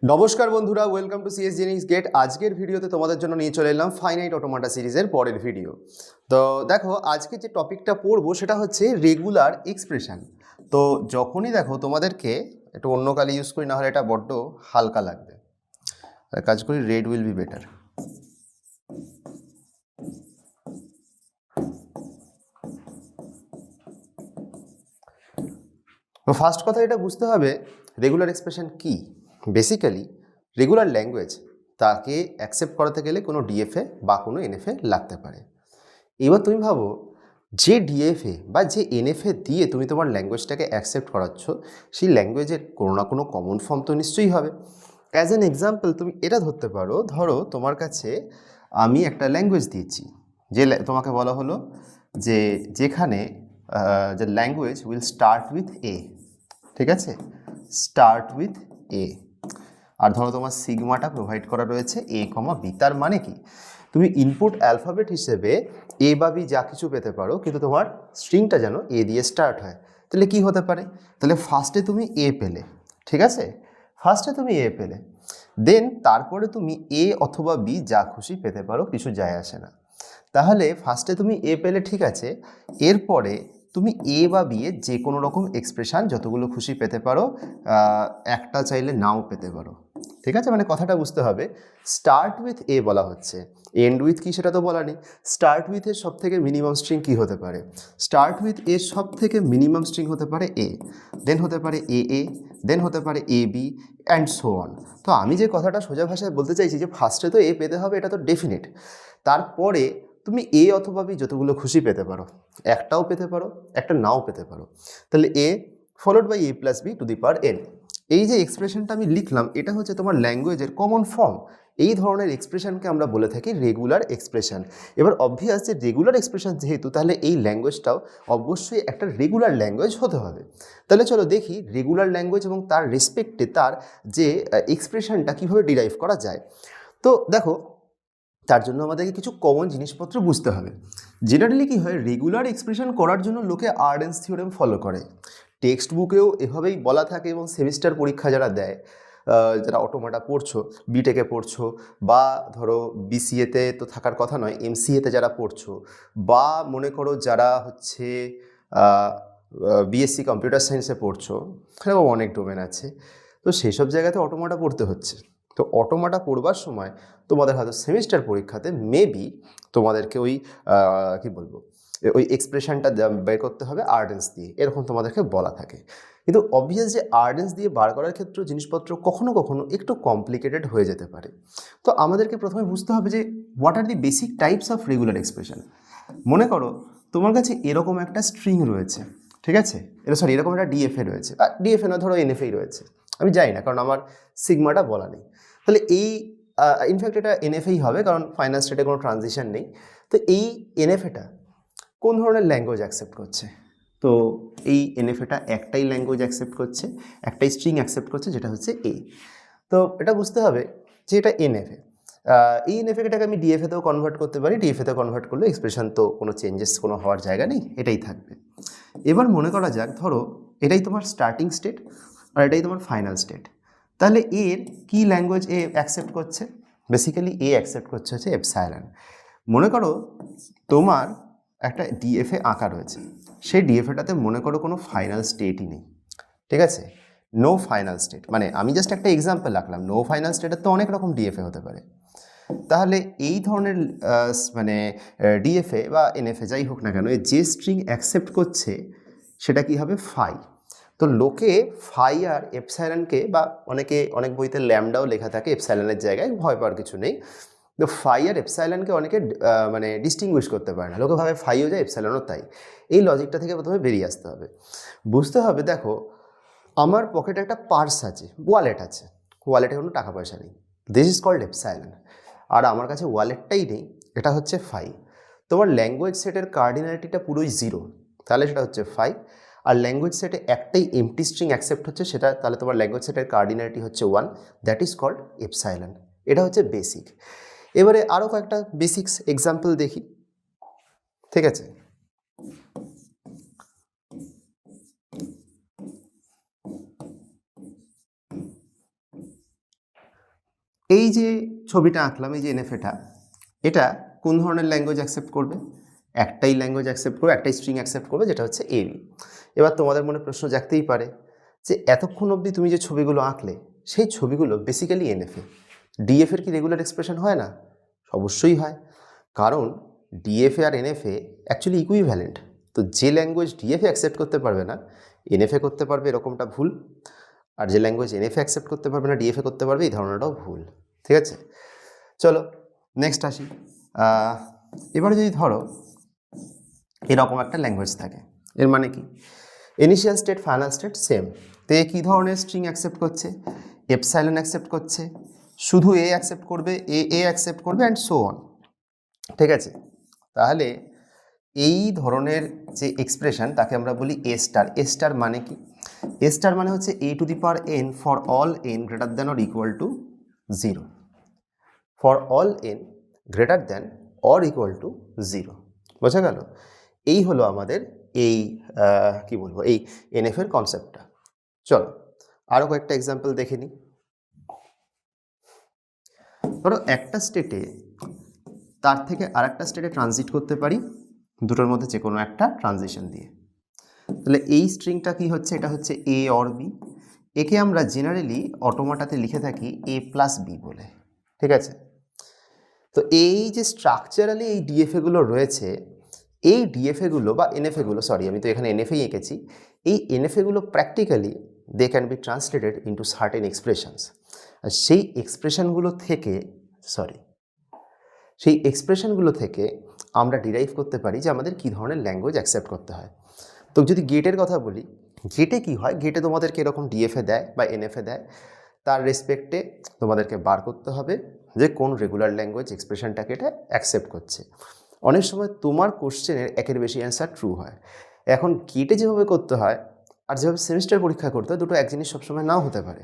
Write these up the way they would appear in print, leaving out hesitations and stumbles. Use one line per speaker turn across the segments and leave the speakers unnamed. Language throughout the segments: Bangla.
নমস্কার বন্ধুরা, welcome to CS Genix GATE. আজকের ভিডিওতে তোমাদের জন্য নিয়ে চলে এলাম ফাইনাইট অটোমাটা সিরিজের পরের ভিডিও। তো দেখো, আজকে যে টপিকটা পড়বো সেটা হচ্ছে রেগুলার এক্সপ্রেশন। তো যখনই দেখো তোমাদেরকে একটু অন্য কালি ইউজ করি, না হলে এটা বড্ড হালকা লাগবে। কাজ করি, রেড উইল বি বেটার। তো ফার্স্ট কথা এটা বুঝতে হবে, রেগুলার এক্সপ্রেশন কি। বেসিক্যালি রেগুলার ল্যাঙ্গুয়েজ, তাকে অ্যাকসেপ্ট করাতে গেলে কোনো ডিএফএ বা কোনো এনএফএ লাগতে পারে। এবার তুমি ভাবো, যে ডিএফএ বা যে এনএফএ দিয়ে তুমি তোমার ল্যাঙ্গুয়েজটাকে অ্যাকসেপ্ট করাচ্ছ, সেই ল্যাঙ্গুয়েজের কোনো না কোনো কমন ফর্ম তো নিশ্চয়ই হবে। অ্যাজ অ্যান এক্সাম্পল তুমি এটা ধরতে পারো, ধরো তোমার কাছে আমি একটা ল্যাঙ্গুয়েজ দিয়েছি, যে তোমাকে বলা হলো যে যেখানে যে language will start with a, ঠিক আছে, স্টার্ট উইথ এ। আর ধরো তোমার সিগমাটা প্রোভাইড করা রয়েছে এ কমা বি। তার মানে কি, তুমি ইনপুট অ্যালফাবেট হিসেবে এ বা বি যা কিছু পেতে পারো, কিন্তু তোমার স্ট্রিংটা যেন এ দিয়ে স্টার্ট হয়। তাহলে কি হতে পারে? তাহলে ফার্স্টে তুমি এ পেলে, ঠিক আছে, ফার্স্টে তুমি এ পেলে, দেন তারপরে তুমি এ অথবা বি যা খুশি পেতে পারো, কিছু যায় আসে না। তাহলে ফার্স্টে তুমি এ পেলে, ঠিক আছে, এরপরে তুমি এ বা বি এর যে কোনো রকম এক্সপ্রেশান যতগুলো খুশি পেতে পারো, একটা চাইলে নাও পেতে পারো, ঠিক আছে। মানে কথাটা বুঝতে হবে, স্টার্ট উইথ এ বলা হচ্ছে, এন্ড উইথ কি সেটা তো বলা নেই। স্টার্ট উইথ এর সব থেকে মিনিমাম স্ট্রিং কী হতে পারে? স্টার্ট উইথ এর সব থেকে মিনিমাম স্ট্রিং হতে পারে এ, দেন হতে পারে এ, দেন হতে পারে A B and so on. তো আমি যে কথাটা সোজা ভাষায় বলতে চাইছি যে ফার্স্টে তো এ পেতে হবে, এটা তো ডেফিনেট। তারপরে তুমি এ অথবা বি যতগুলো খুশি পেতে পারো, একটাও পেতে পারো, একটা নাও পেতে পারো। তাহলে A followed by A plus B to the power N. এই যে এক্সপ্রেশনটা আমি লিখলাম, এটা হচ্ছে তোমার ল্যাঙ্গুয়েজের কমন ফর্ম। এই ধরনের এক্সপ্রেশনকে আমরা বলে থাকি রেগুলার এক্সপ্রেশন। এবার অবভিয়াস যে রেগুলার এক্সপ্রেশন যেহেতু, তাহলে এই ল্যাঙ্গুয়েজটাও অবশ্যই একটা রেগুলার ল্যাঙ্গুয়েজ হতে হবে। তাহলে চলো দেখি রেগুলার ল্যাঙ্গুয়েজ এবং তার রেসপেক্টে তার যে এক্সপ্রেশনটা কীভাবে ডিরাইভ করা যায়। তো দেখো, তার জন্য আমাদেরকে কিছু কমন জিনিসপত্র বুঝতে হবে। জেনারেলি কী হয়, রেগুলার এক্সপ্রেশন করার জন্য লোকে আর্ডেন্স থিওরেম ফলো করে। টেক্সট বুকেও এভাবেই বলা থাকে, এবং সেমিস্টার পরীক্ষা যারা দেয়, যারা অটোমাটা পড়ছো, বিটেকে পড়ছো, বা ধরো বিসিএতে তো থাকার কথা নয়, এমসিএতে যারা পড়ছো, বা মনে করো যারা হচ্ছে বিএসসি কম্পিউটার সায়েন্সে পড়ছো, এরকম অনেক ডোমেন আছে, তো সেই সব জায়গাতে অটোমাটা পড়তে হচ্ছে। তো অটোমাটা পড়বার সময় তোমাদের হয়তো সেমিস্টার পরীক্ষাতে মেবি তোমাদেরকে ওই কী বলবো, ওই এক্সপ্রেশনটা বের করতে হবে আর্ডেন্স দিয়ে, এরকম তোমাদেরকে বলা থাকে। কিন্তু অবভিয়াস যে আর্ডেন্স দিয়ে বার করার ক্ষেত্রে জিনিসপত্র কখনো কখনো একটু কমপ্লিকেটেড হয়ে যেতে পারে। তো আমাদেরকে প্রথমে বুঝতে হবে যে what are the basic types of regular expression. মনে করো তোমার কাছে এরকম একটা স্ট্রিং রয়েছে, ঠিক আছে, এরকম একটা ডিএফএ রয়েছে, ডিএফএ না, ধরো এনএফএই রয়েছে, আমি জানি না কারণ আমার সিগমাটা বলা নেই। তাহলে এই ইনফ্যাক্ট এটা এনএফএই হবে, কারণ ফাইনাল স্টেটে কোনো ট্রানজিশন নেই। তো এই এনএফএটা কোন ধরনের ল্যাঙ্গুয়েজ অ্যাকসেপ্ট করছে? তো এই এনএফএটা একটাই ল্যাঙ্গুয়েজ অ্যাকসেপ্ট করছে, একটাই স্ট্রিং অ্যাকসেপ্ট করছে, যেটা হচ্ছে এ। তো এটা বুঝতে হবে যে এটা এনএফএ। এই এনএফএটাকে আমি ডিএফএতেও কনভার্ট করতে পারি, ডিএফএতেও কনভার্ট করলে এক্সপ্রেশন তো কোনো চেঞ্জেস কোনো হওয়ার জায়গা নেই, এটাই থাকবে। এবার মনে করা যাক, ধরো এটাই তোমার স্টার্টিং স্টেট আর এটাই তোমার ফাইনাল স্টেট। তাহলে এর কি ল্যাঙ্গুয়েজ এ অ্যাকসেপ্ট করছে? বেসিক্যালি এ অ্যাকসেপ্ট করছে হচ্ছে এপসাইলন। মনে করো তোমার একটা ডিএফএ আঁকা রয়েছে, সেই ডিএফএটাতে মনে করো কোনো ফাইনাল স্টেটই নেই, ঠিক আছে, নো ফাইনাল স্টেট। মানে আমি জাস্ট একটা এক্সাম্পল রাখলাম, নো ফাইনাল স্টেটের তো অনেক রকম ডিএফএ হতে পারে। তাহলে এই ধরনের মানে ডিএফএ বা এনএফএ যাই হোক না কেন, যে স্ট্রিং অ্যাকসেপ্ট করছে সেটা কি হবে? ফাই। তো লোকে ফাই আর এপসাইলনকে, বা অনেক বইতে ল্যামডাও লেখা থাকে এপসাইলনের জায়গায়, ভয় পাওয়ার কিছু নেই। তো ফাই আর এপসাইলনকে অনেকে মানে ডিস্টিংগুইশ করতে পারে না, লোকে ভাবে ফাইও যায় এপসাইলনও তাই। এই লজিকটা থেকে প্রথমে বেরিয়ে আসতে হবে। বুঝতে হবে, দেখো আমার পকেটে একটা পার্স আছে, ওয়ালেট আছে, ওয়ালেটে কোনো টাকা পয়সা নেই, দিস ইজ কল্ড এপসাইলন। আর আমার কাছে ওয়ালেটটাই নেই, এটা হচ্ছে ফাই। তোমার ল্যাঙ্গুয়েজ সেটের কার্ডিনালিটিটা পুরোই জিরো, তাহলে সেটা হচ্ছে ফাই। আর ল্যাঙ্গুয়েজ সেটে একটাই এমটি স্ট্রিং অ্যাকসেপ্ট হচ্ছে, সেটা তাহলে তোমার ল্যাঙ্গুয়েজ সেটের কার্ডিনালিটি হচ্ছে 1, দ্যাট ইজ কল্ড এপসাইলন। এটা হচ্ছে বেসিক। এবারে আরও কয়েকটা বেসিক্স এক্সাম্পল দেখি, ঠিক আছে। এই যে ছবিটা আঁকলাম, এই যে এনএফএটা, এটা কোন ধরনের ল্যাঙ্গুয়েজ অ্যাকসেপ্ট করবে? একটাই ল্যাঙ্গুয়েজ অ্যাকসেপ্ট করবে, একটাই স্ট্রিং অ্যাকসেপ্ট করবে, যেটা হচ্ছে এবি। এবার তোমাদের মনে প্রশ্ন জাগতেই পারে যে এতক্ষণ অবধি তুমি যে ছবিগুলো আঁকলে সেই ছবিগুলো বেসিক্যালি এনএফএ, ডিএফের কি রেগুলার এক্সপ্রেশন হয় না? অবশ্যই হয়, কারণ ডিএফএ আর এনএফএ অ্যাকচুয়ালি ইকুইভ্যালেন্ট। তো যে ল্যাঙ্গুয়েজ ডিএফএ অ্যাকসেপ্ট করতে পারবে না এনএফএ করতে পারবে, এরকমটা ভুল। আর যে ল্যাঙ্গুয়েজ এনএফএ অ্যাকসেপ্ট করতে পারবে না ডিএফএ করতে পারবে, এই ধারণাটাও ভুল। ঠিক আছে, চলো নেক্সট আসি। এবারে যদি ধরো এরকম একটা ল্যাঙ্গুয়েজ থাকে, এর মানে কি initial state final state same, তো এ কী ধরনের স্ট্রিং অ্যাকসেপ্ট করছে? এপসাইলন অ্যাকসেপ্ট করছে, শুধু এ অ্যাকসেপ্ট করবে, এ অ্যাকসেপ্ট করবে অ্যান্ড সো অন। ঠিক আছে, তাহলে এই ধরনের যে এক্সপ্রেশন তাকে আমরা বলি এ স্টার। এ স্টার মানে কি? এ স্টার মানে হচ্ছে a two the power n for all n greater than or equal to 0, for all n greater than or equal to 0। বোঝা গেল? এই হলো আমাদের এই কি বলবো, এই এনএফ এর কনসেপ্টটা। চলো আরও কয়েকটা এক্সাম্পল দেখে নিই। ধরো একটা স্টেটে তার থেকে আরেকটা স্টেটে ট্রানজিট করতে পারি দুটোর মধ্যে যে কোনো একটা ট্রানজিশন দিয়ে। তাহলে এই স্ট্রিংটা কি হচ্ছে? এটা হচ্ছে এ অর বি। একে আমরা জেনারেলি অটোমাটাতে লিখে থাকি এ প্লাস বি বলে। ঠিক আছে, তো এই যে স্ট্রাকচারালি এই ডিএফএগুলো রয়েছে, এই ডিএফএগুলো বা এনএফএগুলো, সরি আমি তো এখানে এনএফএই এঁকেছি, এই এনএফএগুলো practically they can be translated into certain expressions. আর সেই এক্সপ্রেশনগুলো থেকে আমরা ডিরাইভ করতে পারি যে আমাদের কী ধরনের ল্যাঙ্গুয়েজ অ্যাকসেপ্ট করতে হয়। তো যদি গেটের কথা বলি, গেটে কি হয়? গেটে তোমাদেরকে এরকম ডিএফএ দেয় বা এনএফএ দেয়, তার রেসপেক্টে তোমাদেরকে বার করতে হবে যে কোন রেগুলার ল্যাঙ্গুয়েজ এক্সপ্রেশনটাকে এটা অ্যাকসেপ্ট করছে। অনেক সময় তোমার কোশ্চেনের একের বেশি অ্যান্সার ট্রু হয়। এখন গেটে যেভাবে করতে হয় আর যেভাবে সেমিস্টার পরীক্ষা করতে হয়, দুটো এক জিনিস সবসময় নাও হতে পারে।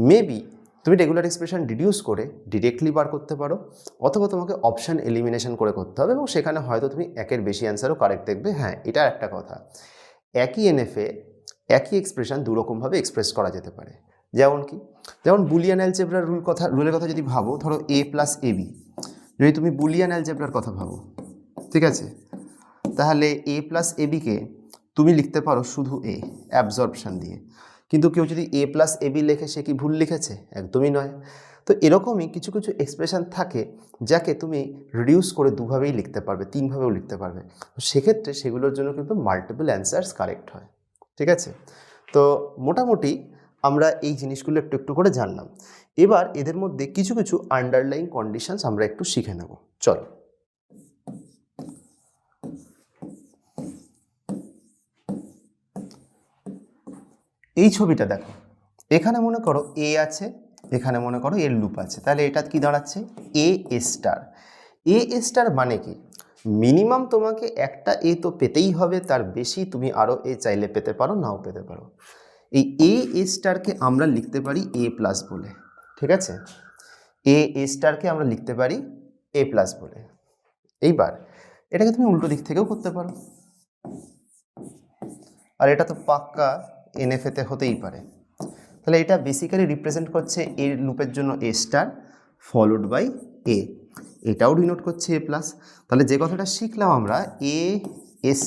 মেবি তুমি রেগুলার এক্সপ্রেশন ডিডিউস করে ডিরেক্টলি বার করতে পারো, অথবা তোমাকে অপশান এলিমিনেশন করে করতে হবে, এবং সেখানে হয়তো তুমি একের বেশি অ্যান্সারও কারেক্ট দেখবে। হ্যাঁ, এটা একটা কথা, একই এনএফএ একই এক্সপ্রেশন দুরকমভাবে এক্সপ্রেস করা যেতে পারে। যেমন কি? যেমন বুলিয়ান অ্যালজেব্রার রুলের কথা যদি ভাবো, ধরো এ প্লাস এবি, যদি তুমি বুলিয়ান অ্যালজেব্রার কথা ভাবো, ঠিক আছে, তাহলে এ প্লাস এবিকে তুমি লিখতে পারো শুধু এ অ্যাবজর্পশান দিয়ে, কিন্তু কেউ যদি এ প্লাস এবি লেখে সে কি ভুল লিখেছে? একদমই নয়। তো এরকমই কিছু কিছু এক্সপ্রেশন থাকে যাকে তুমি রিডিউস করে দুভাবেই লিখতে পারবে, তিনভাবেও লিখতে পারবে। সেক্ষেত্রে সেগুলোর জন্য কিন্তু মাল্টিপল অ্যান্সার্স কারেক্ট হয়। ঠিক আছে, তো মোটামুটি আমরা এই জিনিসগুলো একটু একটু করে জানলাম। এবার এদের মধ্যে কিছু কিছু আন্ডারলাইং কন্ডিশনস আমরা একটু শিখে নেব। চলো, এই ছবিটা দেখো, এখানে মনে করো এ আছে, এখানে মনে করো এর লুপ আছে, তাহলে এটা কি দাঁড়াচ্ছে? এ স্টার। এ স্টার মানে কি? মিনিমাম তোমাকে একটা এ তো পেতেই হবে, তার বেশি তুমি আরও এ চাইলে পেতে পারো, নাও পেতে পারো। এই এ স্টারকে আমরা লিখতে পারি এ প্লাস বলে। ঠিক আছে, এ স্টারকে আমরা লিখতে পারি এ প্লাস বলে। এইবার এটাকে তুমি উল্টো দিক থেকেও করতে পারো, আর এটা তো পাক্কা এনএফএতে হতেই পারে। তাহলে এটা বেসিক্যালি রিপ্রেজেন্ট করছে এর লুপের জন্য এ স্টার ফলোড বাই এ, এটাও ডিনোট করছে এ প্লাস। তাহলে যে কথাটা শিখলাম আমরা, এ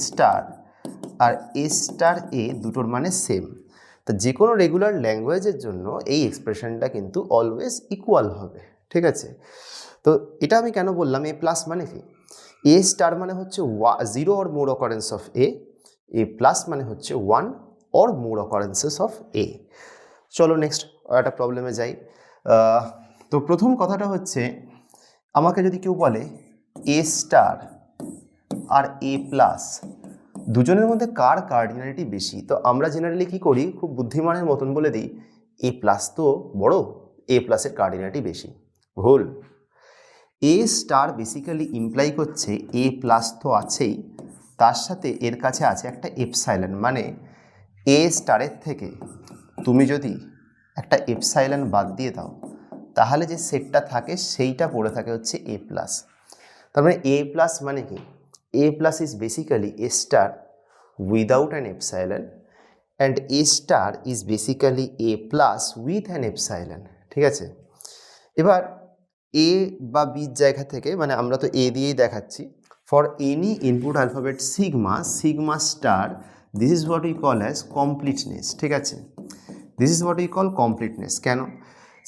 স্টার আর এ স্টার এ দুটোর মানে সেম। তো যে কোনো রেগুলার ল্যাঙ্গুয়েজের জন্য এই এক্সপ্রেশনটা কিন্তু অলওয়েজ ইকুয়াল হবে। ঠিক আছে, তো এটা আমি কেন বললাম এ প্লাস মানে কি? এ স্টার মানে হচ্ছে 0 or more occurrence of A plus মানে হচ্ছে 1 অর মোর অকারেন্সেস অফ এ। চলো নেক্সট একটা প্রবলেমে যাই। তো প্রথম কথাটা হচ্ছে, আমাকে যদি কেউ বলে এ স্টার আর এ প্লাস দুজনের মধ্যে কার কার্ডিনালিটি বেশি, তো আমরা জেনারেলি কী করি, খুব বুদ্ধিমানের মতন বলে দিই এ প্লাস তো বড়, এ প্লাসের কার্ডিনালিটি বেশি। ভুল। এ স্টার বেসিক্যালি ইমপ্লাই করছে এ প্লাস তো আছেই, তার সাথে এর কাছে আছে একটা এপসাইলন, মানে এ স্টারের থেকে তুমি যদি একটা এপসাইলন বাদ দিয়ে দাও তাহলে যে সেটটা থাকে সেইটা পড়ে থাকে হচ্ছে এ প্লাস। তার মানে এ প্লাস মানে কি? A plus is basically A star without an epsilon, and A star is basically A plus with an epsilon. ঠিক আছে, এবার এ বা বির জায়গা থেকে, মানে আমরা তো এ দিয়েই দেখাচ্ছি, for any input alphabet sigma star, this is what we call as completeness. ঠিক আছে, this is what we call completeness. কেন?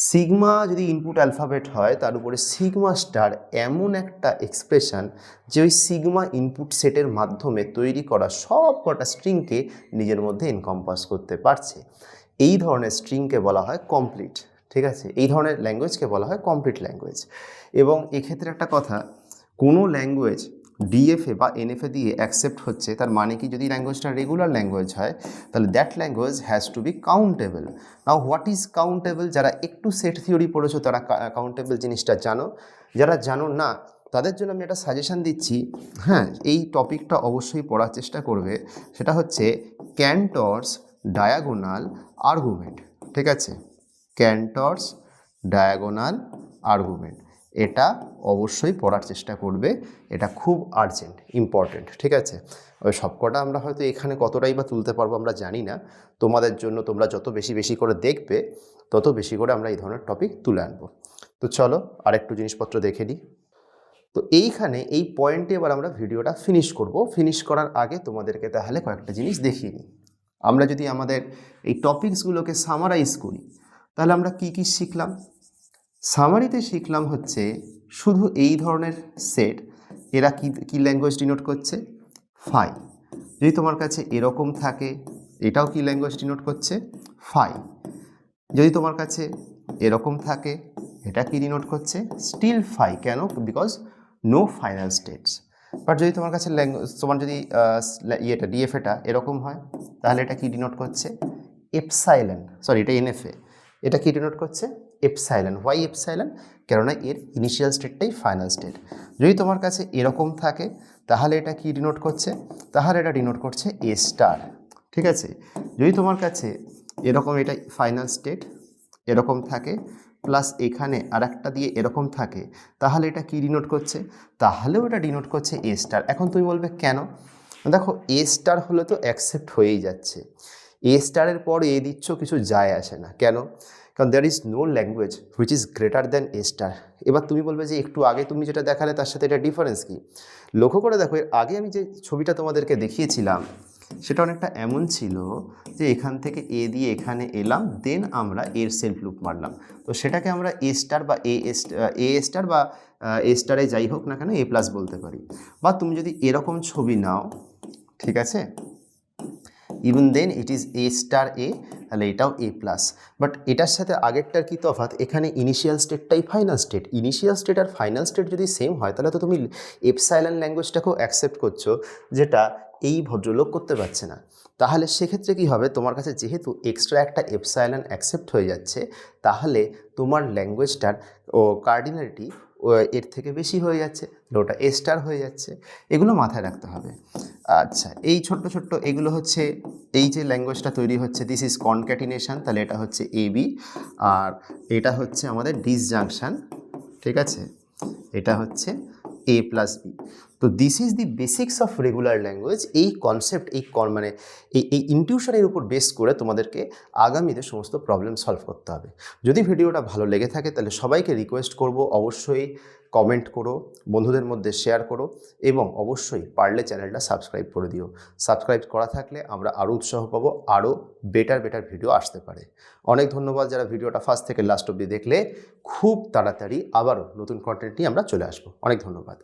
সিগমা যদি ইনপুট অ্যালফাবেট হয়, তার উপরে সিগমা স্টার এমন একটা এক্সপ্রেশন যে ওই সিগমা ইনপুট সেটের মাধ্যমে তৈরি করা সব কটা স্ট্রিংকে নিজের মধ্যে এনকম্পাস করতে পারছে। এই ধরনের স্ট্রিংকে বলা হয় কমপ্লিট। ঠিক আছে, এই ধরনের ল্যাঙ্গুয়েজকে বলা হয় কমপ্লিট ল্যাঙ্গুয়েজ। এবং এক্ষেত্রে একটা কথা, কোনো ল্যাঙ্গুয়েজ ডিএফএ বা এনএফএ দিয়ে অ্যাকসেপ্ট হচ্ছে, তার মানে কি, যদি ল্যাঙ্গুয়েজটা রেগুলার ল্যাঙ্গুয়েজ হয় তাহলে that language has to be countable. Now what is countable? যারা একটু সেট থিওরি পড়েছো তারা কাউন্টেবল জিনিসটা জানো, যারা জানো না তাদের জন্য আমি একটা সাজেশান দিচ্ছি। হ্যাঁ, এই টপিকটা অবশ্যই পড়ার চেষ্টা করবে। সেটা হচ্ছে ক্যান্টরস ডায়াগোনাল আর্গুমেন্ট। ঠিক আছে, ক্যান্টরস ডায়াগোনাল আর্গুমেন্ট, এটা অবশ্যই পড়ার চেষ্টা করবে। এটা খুব আর্জেন্ট, ইম্পর্টেন্ট। ঠিক আছে, ওই সবকটা আমরা হয়তো এখানে কতটাই বা তুলতে পারবো আমরা জানি না। তোমাদের জন্য তোমরা যত বেশি বেশি করে দেখবে তত বেশি করে আমরা এই ধরনের টপিক তুলে আনবো। তো চলো আরেকটু জিনিসপত্র দেখে নিই। তো এইখানে এই পয়েন্টে এবার আমরা ভিডিওটা ফিনিশ করব। ফিনিশ করার আগে তোমাদেরকে তাহলে কয়েকটা জিনিস দেখিয়ে নিই। আমরা যদি আমাদের এই টপিকসগুলোকে সামারাইজ করি তাহলে আমরা কি কি শিখলাম? সামারিতে শিখলাম হচ্ছে শুধু এই ধরনের সেট, এরা কি ল্যাঙ্গুয়েজ ডিনোট করছে? ফাই। যদি তোমার কাছে এরকম থাকে, এটাও কি ল্যাঙ্গুয়েজ ডিনোট করছে? ফাই। যদি তোমার কাছে এরকম থাকে, এটা কি ডিনোট করছে? Still phi. কেন? Because no final states. But যদি তোমার কাছে তোমার যদি ডিএফএটা এরকম হয় তাহলে এটা কি ডিনোট করছে? এপসাইলন। সরি, এটা এনএফএ। এটা কি ডিনোট করছে? এপসাইলন। Why epsilon? কেননা এর ইনিশিয়াল স্টেটটাই ফাইনাল স্টেট। যদি তোমার কাছে এরকম থাকে তাহলে এটা কি ডিনোট করছে? তাহলে এটা ডিনোট করছে এ স্টার। ঠিক আছে, যদি তোমার কাছে এরকম এটা ফাইনাল স্টেট এরকম থাকে, প্লাস এখানে আর একটা দিয়ে এরকম থাকে, তাহলে এটা কি ডিনোট করছে? তাহলেও এটা ডিনোট করছে এ স্টার। এখন তুমি বলবে কেন? দেখো, এ স্টার হলে তো অ্যাকসেপ্ট হয়েই যাচ্ছে। এ স্টারের পর এ দিচ্ছ, কিছু যায় আসে না। কেন? কারণ there is no language which is greater than A star. এবার তুমি বলবে যে একটু আগে তুমি যেটা দেখালে তার সাথে এটা ডিফারেন্স কি? লক্ষ্য করে দেখো, এর আগে আমি যে ছবিটা তোমাদেরকে দেখিয়েছিলাম সেটা অনেকটা এমন ছিল যে এখান থেকে এ দিয়ে এখানে এলাম, দেন আমরা এর সেলফ লুপ মারলাম। তো সেটাকে আমরা এ স্টার বা এ স্টার বা এ স্টারে যাই হোক না কেন এ প্লাস বলতে পারি। বা তুমি যদি এরকম ছবি নাও, ঠিক আছে, even then it is A star A, তাহলে এটাও এ প্লাস। বাট এটার সাথে আগেরটার কী তফাৎ? এখানে ইনিশিয়াল স্টেটটাই ফাইনাল স্টেট। ইনিশিয়াল স্টেট আর ফাইনাল স্টেট যদি সেম হয় তাহলে তো তুমি এপসাইলন ল্যাঙ্গুয়েজটাকেও অ্যাকসেপ্ট করছো, যেটা এই ভদ্রলোক করতে পারছে না। তাহলে সেক্ষেত্রে কী হবে? তোমার কাছে যেহেতু এক্সট্রা একটা এপসাইলন অ্যাকসেপ্ট হয়ে যাচ্ছে, তাহলে তোমার ল্যাঙ্গুয়েজটার কার্ডিনালিটি এর থেকে বেশি হয়ে যাচ্ছে, ওটা এ স্টার হয়ে যাচ্ছে। এগুলো মাথায় রাখতে হবে। আচ্ছা, এই ছোট্ট ছোট্ট এগুলো হচ্ছে এই যে ল্যাঙ্গুয়েজটা তৈরি হচ্ছে, দিস ইজ কনক্যাটিনেশন, তাহলে এটা হচ্ছে এবি, আর এটা হচ্ছে আমাদের ডিসজাংশন। ঠিক আছে, এটা হচ্ছে এ প্লাস বি। তো this is the basics of regular language. এই কনসেপ্ট, মানে এই ইনটিউশনের উপর বেস করে তোমাদেরকে আগামীতে সমস্ত প্রবলেম সলভ করতে হবে। যদি ভিডিওটা ভালো লেগে থাকে তাহলে সবাইকে রিকোয়েস্ট করব, অবশ্যই কমেন্ট করো, বন্ধুদের মধ্যে শেয়ার করো, এবং অবশ্যই পারলে চ্যানেলটা সাবস্ক্রাইব করে দিও। সাবস্ক্রাইব করা থাকলে আমরা আরও উৎসাহ পাবো, আরও বেটার ভিডিও আসতে পারে। অনেক ধন্যবাদ যারা ভিডিওটা ফার্স্ট থেকে লাস্ট অবধি দেখলে। খুব তাড়াতাড়ি আবারও নতুন কন্টেন্ট নিয়ে আমরা চলে আসবো। অনেক ধন্যবাদ।